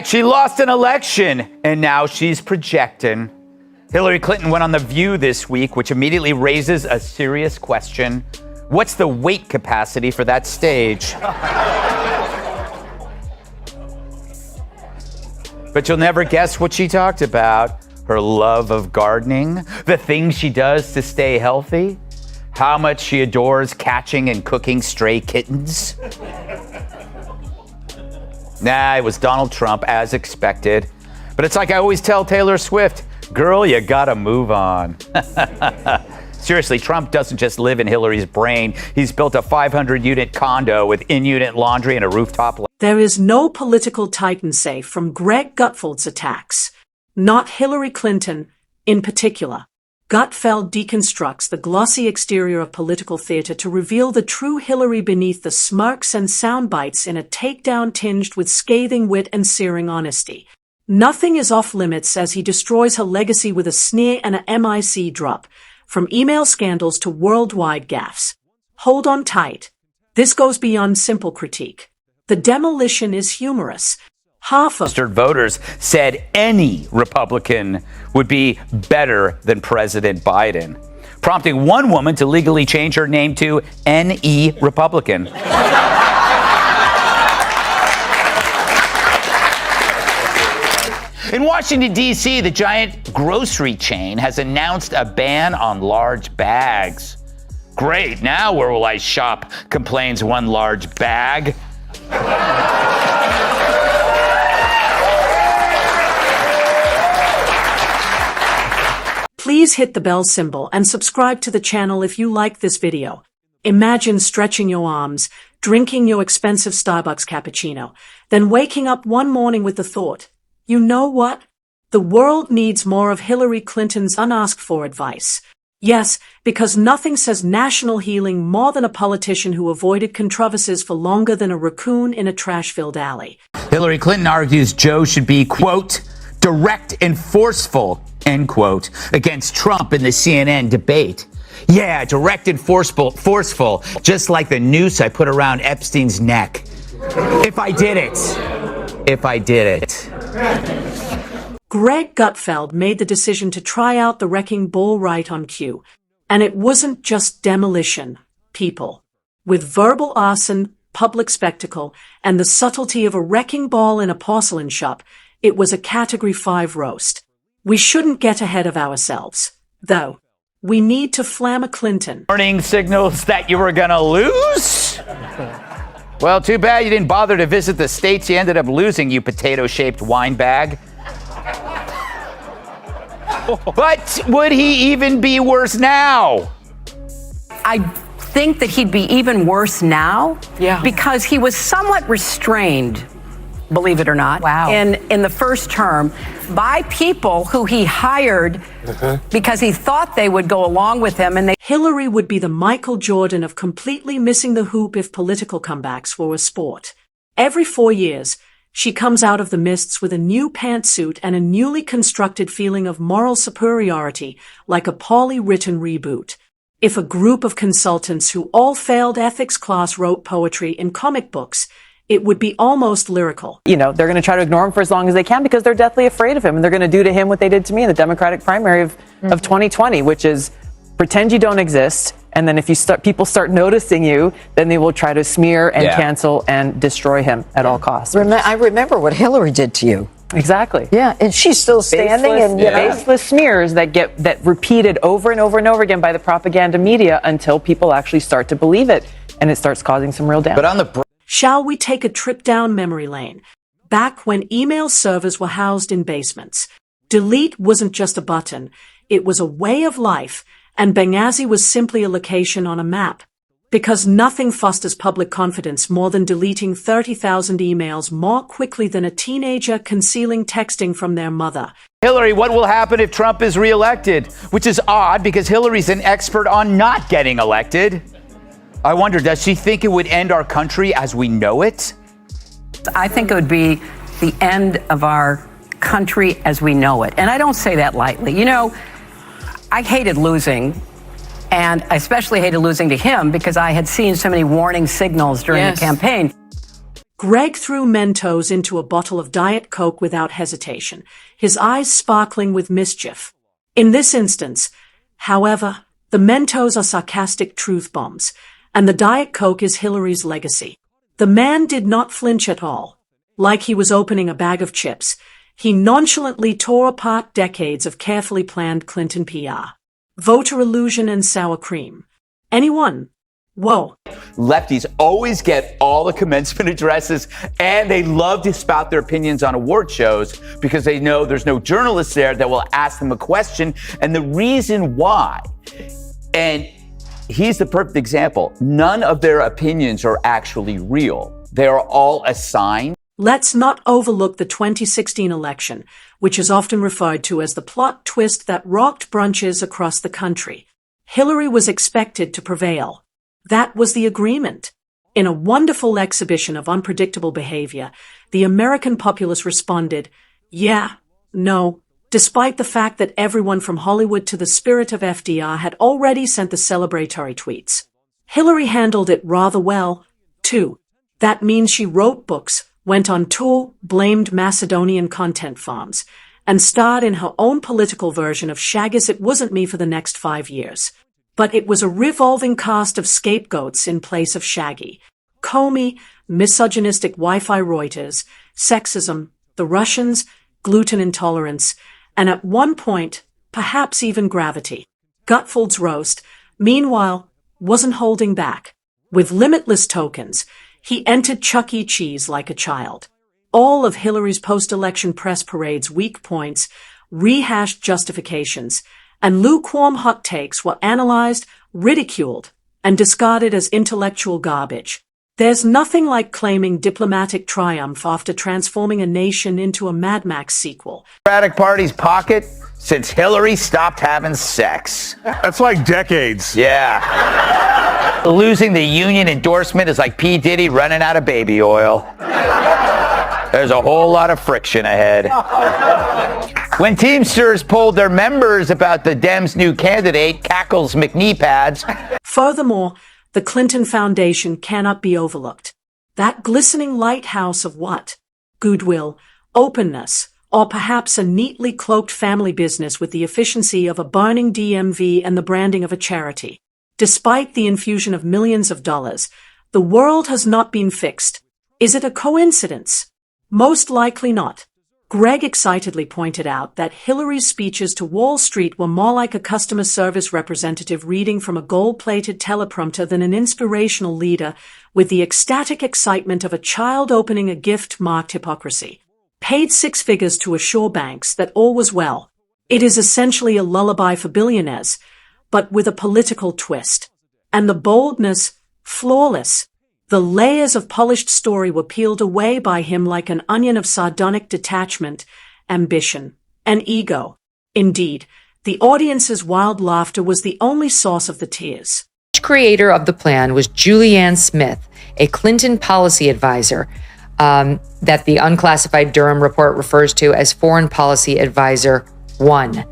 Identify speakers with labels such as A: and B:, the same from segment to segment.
A: She lost an election, and now she's projecting. Hillary Clinton went on The View this week, which immediately raises a serious question. What's the weight capacity for that stage? But you'll never guess what she talked about. Her love of gardening, the things she does to stay healthy, how much she adores catching and cooking stray kittens. Nah, it was Donald Trump, as expected. But it's like I always tell Taylor Swift, girl, you gotta move on. Seriously, Trump doesn't just live in Hillary's brain. He's built a 500-unit condo with in-unit laundry and a rooftop.
B: There is no political titan safe from Greg Gutfeld's attacks. Not Hillary Clinton, in particular. Gutfeld deconstructs the glossy exterior of political theater to reveal the true Hillary beneath the smirks and sound bites in a takedown tinged with scathing wit and searing honesty. Nothing is off limits as he destroys her legacy with a sneer and a MIC drop, from email scandals to worldwide gaffes. Hold on tight. This goes beyond simple critique. The demolition is humorous. Half of
A: voters said any Republican would be better than President Biden, prompting one woman to legally change her name to NE Republican. In Washington, D.C., the giant grocery chain has announced a ban on large bags. Great, now where will I shop? Complains one large bag.
B: Please hit the bell symbol and subscribe to the channel if you like this video. Imagine stretching your arms, drinking your expensive Starbucks cappuccino, then waking up one morning with the thought, you know what? The world needs more of Hillary Clinton's unasked for advice. Yes, because nothing says national healing more than a politician who avoided controversies for longer than a raccoon in a trash-filled alley.
A: Hillary Clinton argues Joe should be, quote, direct and forceful, end quote, against Trump in the CNN debate. Yeah, direct and forceful, just like the noose I put around Epstein's neck. If I did it.
B: Greg Gutfeld made the decision to try out the wrecking ball right on cue. And it wasn't just demolition, people. With verbal arson, public spectacle, and the subtlety of a wrecking ball in a porcelain shop, it was a Category 5 roast. We shouldn't get ahead of ourselves, though. We need to flam a Clinton.
A: Warning signals that you were gonna lose? Well, too bad you didn't bother to visit the states you ended up losing, you potato-shaped wine bag. But would he even be worse now?
C: I think that he'd be even worse now because he was somewhat restrained, believe it or not, in the first term by people who he hired because he thought they would go along with him. And
B: Hillary would be the Michael Jordan of completely missing the hoop if political comebacks were a sport. Every 4 years, she comes out of the mists with a new pantsuit and a newly constructed feeling of moral superiority, like a poorly written reboot. If a group of consultants who all failed ethics class wrote poetry in comic books, it would be almost lyrical.
D: You know, they're going to try to ignore him for as long as they can because they're deathly afraid of him. And they're going to do to him what they did to me in the Democratic primary of 2020, which is pretend you don't exist. And then if people start noticing you, then they will try to smear and cancel and destroy him at all costs.
E: I remember what Hillary did to you.
D: Exactly.
E: Yeah, and she's still standing.
D: Baseless smears that repeated over and over and over again by the propaganda media until people actually start to believe it, and it starts causing some real damage.
A: But on
B: Shall we take a trip down memory lane? Back when email servers were housed in basements, delete wasn't just a button, it was a way of life, and Benghazi was simply a location on a map. Because nothing fosters public confidence more than deleting 30,000 emails more quickly than a teenager concealing texting from their mother.
A: Hillary, what will happen if Trump is reelected? Which is odd because Hillary's an expert on not getting elected. I wonder, does she think it would end our country as we know it?
C: I think it would be the end of our country as we know it. And I don't say that lightly. You know, I hated losing. And I especially hated losing to him because I had seen so many warning signals during the campaign.
B: Greg threw Mentos into a bottle of Diet Coke without hesitation, his eyes sparkling with mischief. In this instance, however, the Mentos are sarcastic truth bombs, and the Diet Coke is Hillary's legacy. The man did not flinch at all. Like he was opening a bag of chips, he nonchalantly tore apart decades of carefully planned Clinton PR. Voter illusion and sour cream. Anyone? Whoa.
A: Lefties always get all the commencement addresses, and they love to spout their opinions on award shows because they know there's no journalist there that will ask them a question. And the reason why, and he's the perfect example, none of their opinions are actually real. They are all assigned.
B: Let's not overlook the 2016 election, which is often referred to as the plot twist that rocked brunches across the country. Hillary was expected to prevail. That was the agreement. In a wonderful exhibition of unpredictable behavior, the American populace responded, yeah, no, despite the fact that everyone from Hollywood to the spirit of FDR had already sent the celebratory tweets. Hillary handled it rather well, too. That means she wrote books, went on tour, blamed Macedonian content farms, and starred in her own political version of Shaggy's It Wasn't Me for the next 5 years. But it was a revolving cast of scapegoats in place of Shaggy. Comey, misogynistic Wi-Fi Reuters, sexism, the Russians, gluten intolerance, and at one point, perhaps even gravity. Gutfeld's roast, meanwhile, wasn't holding back. With limitless tokens, he entered Chuck E. Cheese like a child. All of Hillary's post-election press parade's weak points, rehashed justifications, and lukewarm hot takes were analyzed, ridiculed, and discarded as intellectual garbage. There's nothing like claiming diplomatic triumph after transforming a nation into a Mad Max sequel.
A: Democratic Party's pocket since Hillary stopped having sex.
F: That's like decades.
A: Yeah. Losing the union endorsement is like P. Diddy running out of baby oil. There's a whole lot of friction ahead. When Teamsters polled their members about the Dems' new candidate, Cackles McKnee pads.
B: Furthermore, the Clinton Foundation cannot be overlooked. That glistening lighthouse of what? Goodwill, openness, or perhaps a neatly cloaked family business with the efficiency of a burning DMV and the branding of a charity. Despite the infusion of millions of dollars, the world has not been fixed. Is it a coincidence? Most likely not. Greg excitedly pointed out that Hillary's speeches to Wall Street were more like a customer service representative reading from a gold-plated teleprompter than an inspirational leader with the ecstatic excitement of a child opening a gift marked hypocrisy. Paid 6 figures to assure banks that all was well. It is essentially a lullaby for billionaires, but with a political twist. And the boldness, flawless. The layers of polished story were peeled away by him like an onion of sardonic detachment, ambition, and ego. Indeed, the audience's wild laughter was the only source of the tears.
G: Creator of the plan was Julianne Smith, a Clinton policy advisor that the unclassified Durham report refers to as Foreign Policy Advisor 1.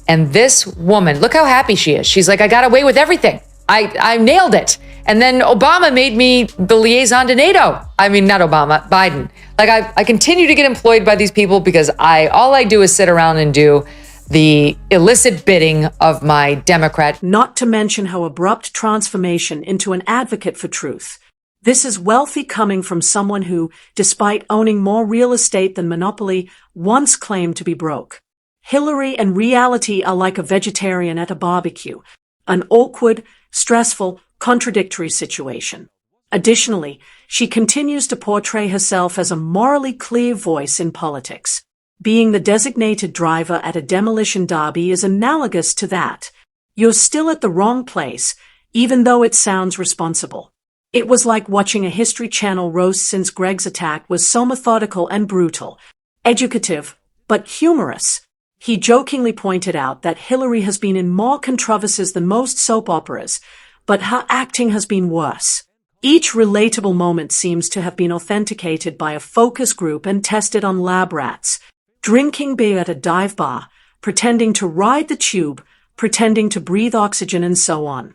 G: And this woman, look how happy she is. She's like, I got away with everything. I nailed it. And then Obama made me the liaison to NATO. I mean, not Obama, Biden. Like I continue to get employed by these people because all I do is sit around and do the illicit bidding of my Democrat.
B: Not to mention her abrupt transformation into an advocate for truth. This is wealthy coming from someone who, despite owning more real estate than Monopoly, once claimed to be broke. Hillary and reality are like a vegetarian at a barbecue. An awkward, stressful, contradictory situation. Additionally, she continues to portray herself as a morally clear voice in politics. Being the designated driver at a demolition derby is analogous to that. You're still at the wrong place, even though it sounds responsible. It was like watching a History Channel roast since Greg's attack was so methodical and brutal, educative, but humorous. He jokingly pointed out that Hillary has been in more controversies than most soap operas, but her acting has been worse. Each relatable moment seems to have been authenticated by a focus group and tested on lab rats. Drinking beer at a dive bar, pretending to ride the tube, pretending to breathe oxygen, and so on.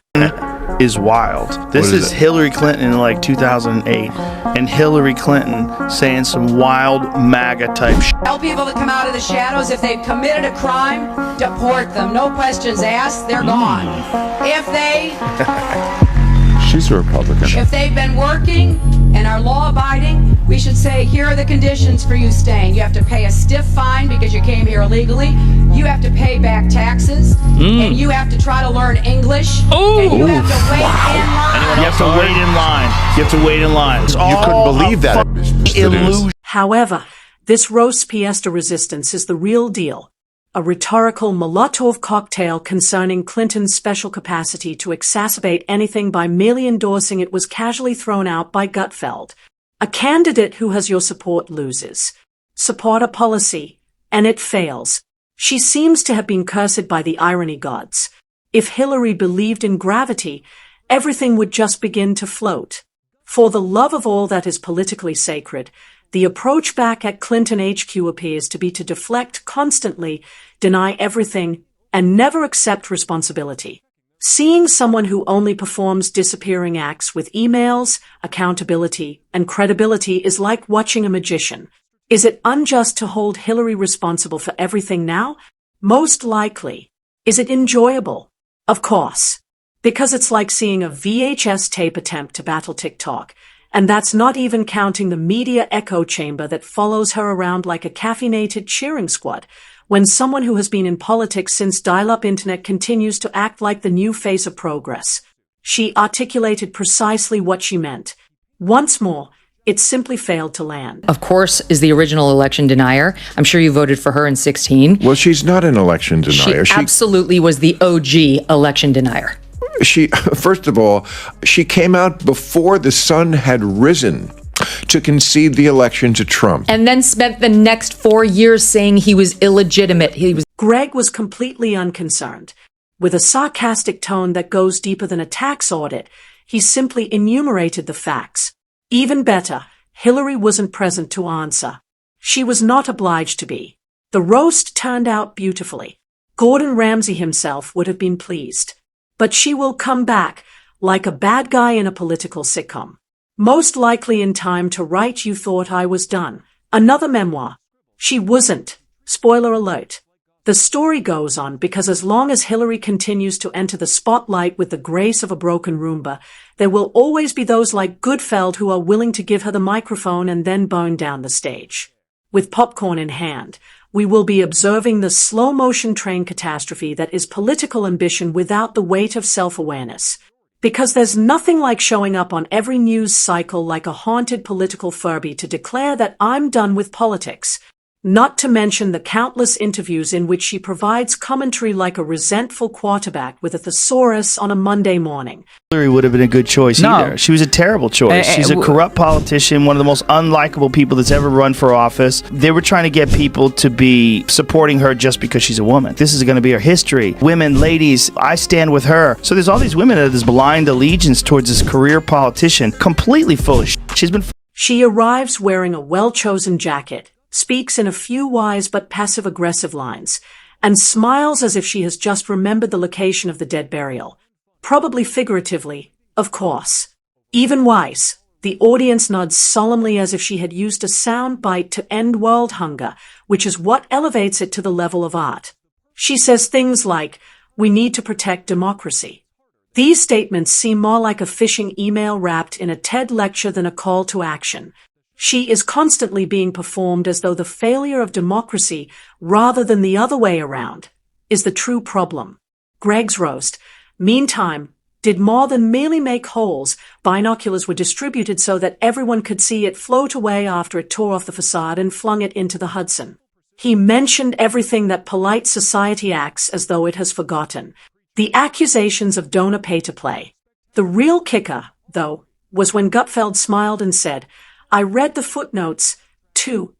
F: is wild. This is Hillary Clinton in like 2008, and Hillary Clinton saying some wild MAGA type shit.
C: Tell people to come out of the shadows. If they've committed a crime, deport them. No questions asked. They're gone. If they...
H: She's a Republican.
C: If they've been working and are law-abiding, we should say, here are the conditions for you staying. You have to pay a stiff fine because you came here illegally. You have to pay back taxes. And you have to try to learn English. And you have to wait in line.
F: You have to wait in line. You have to wait in line. It's
H: You couldn't believe that.
F: illusion.
B: However, this roast pièce de resistance is the real deal. A rhetorical Molotov cocktail concerning Clinton's special capacity to exacerbate anything by merely endorsing it was casually thrown out by Gutfeld. A candidate who has your support loses. Support a policy, and it fails. She seems to have been cursed by the irony gods. If Hillary believed in gravity, everything would just begin to float. For the love of all that is politically sacred, the approach back at Clinton HQ appears to be to deflect constantly, deny everything, and never accept responsibility. Seeing someone who only performs disappearing acts with emails, accountability, and credibility is like watching a magician. Is it unjust to hold Hillary responsible for everything now? Most likely. Is it enjoyable? Of course. Because it's like seeing a VHS tape attempt to battle TikTok. And that's not even counting the media echo chamber that follows her around like a caffeinated cheering squad, when someone who has been in politics since dial-up internet continues to act like the new face of progress. She articulated precisely what she meant. Once more, it simply failed to land.
G: Of course, is the original election denier. I'm sure you voted for her in 2016.
H: Well, she's not an election denier.
G: She absolutely was the OG election denier.
H: She, first of all, she came out before the sun had risen to concede the election to Trump.
G: And then spent the next 4 years saying he was illegitimate.
B: Greg was completely unconcerned. With a sarcastic tone that goes deeper than a tax audit, he simply enumerated the facts. Even better, Hillary wasn't present to answer. She was not obliged to be. The roast turned out beautifully. Gordon Ramsay himself would have been pleased. But she will come back, like a bad guy in a political sitcom. Most likely in time to write You Thought I Was Done, another memoir. She wasn't. Spoiler alert. The story goes on because as long as Hillary continues to enter the spotlight with the grace of a broken Roomba, there will always be those like Gutfeld who are willing to give her the microphone and then burn down the stage. With popcorn in hand, we will be observing the slow-motion train catastrophe that is political ambition without the weight of self-awareness. Because there's nothing like showing up on every news cycle like a haunted political Furby to declare that I'm done with politics. Not to mention the countless interviews in which she provides commentary like a resentful quarterback with a thesaurus on a Monday morning.
F: Hillary would have been a good choice either. She was a terrible choice. She's a corrupt politician, one of the most unlikable people that's ever run for office. They were trying to get people to be supporting her just because she's a woman. This is going to be her history. Women, ladies, I stand with her. So there's all these women that have this blind allegiance towards this career politician, completely full of shit.
B: She arrives wearing a well-chosen jacket, speaks in a few wise but passive-aggressive lines, and smiles as if she has just remembered the location of the dead burial. Probably figuratively, of course. Even wise, the audience nods solemnly as if she had used a sound bite to end world hunger, which is what elevates it to the level of art. She says things like, "We need to protect democracy." These statements seem more like a phishing email wrapped in a TED lecture than a call to action. She is constantly being performed as though the failure of democracy, rather than the other way around, is the true problem. Greg's roast, meantime, did more than merely make holes. Binoculars were distributed so that everyone could see it float away after it tore off the facade and flung it into the Hudson. He mentioned everything that polite society acts as though it has forgotten. The accusations of donor pay-to-play. The real kicker, though, was when Gutfeld smiled and said, "I read the footnotes, too."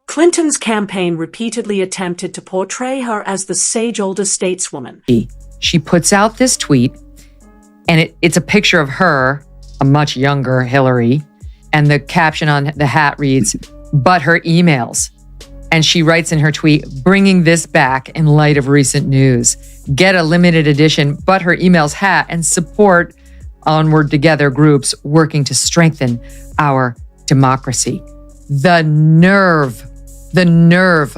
B: Clinton's campaign repeatedly attempted to portray her as the sage older stateswoman.
G: She puts out this tweet, and it's a picture of her, a much younger Hillary, and the caption on the hat reads, "But her emails." And she writes in her tweet, "Bringing this back in light of recent news. Get a limited edition But Her Emails hat and support Onward Together groups working to strengthen our democracy. The nerve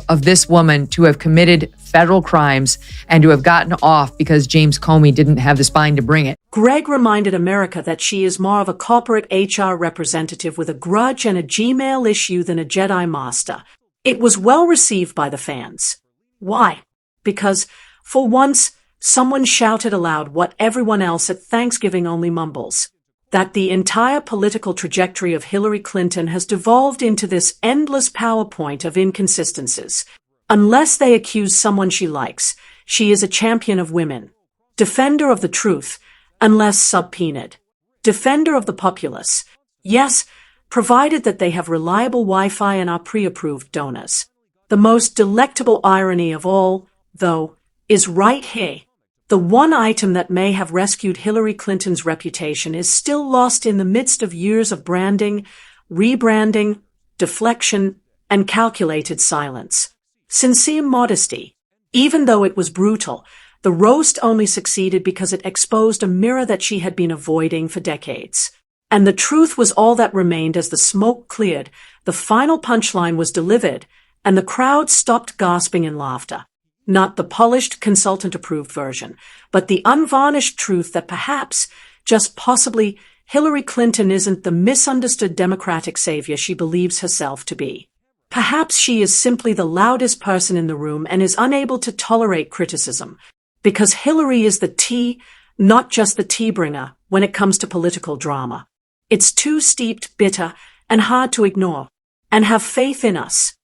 G: of this woman to have committed federal crimes and to have gotten off because James Comey didn't have the spine to bring it.
B: Greg reminded America that she is more of a corporate HR representative with a grudge and a Gmail issue than a Jedi Master. It was well received by the fans. Why? Because, for once, someone shouted aloud what everyone else at Thanksgiving only mumbles. That the entire political trajectory of Hillary Clinton has devolved into this endless PowerPoint of inconsistencies. Unless they accuse someone she likes, she is a champion of women. Defender of the truth, unless subpoenaed. Defender of the populace. Yes, provided that they have reliable Wi-Fi and are pre-approved donors. The most delectable irony of all, though, is right here. The one item that may have rescued Hillary Clinton's reputation is still lost in the midst of years of branding, rebranding, deflection, and calculated silence. Sincere modesty. Even though it was brutal, the roast only succeeded because it exposed a mirror that she had been avoiding for decades. And the truth was all that remained as the smoke cleared, the final punchline was delivered, and the crowd stopped gasping in laughter. Not the polished, consultant-approved version, but the unvarnished truth that perhaps, just possibly, Hillary Clinton isn't the misunderstood Democratic savior she believes herself to be. Perhaps she is simply the loudest person in the room and is unable to tolerate criticism, because Hillary is the tea, not just the tea bringer, when it comes to political drama. It's too steeped, bitter, and hard to ignore. And have faith in us.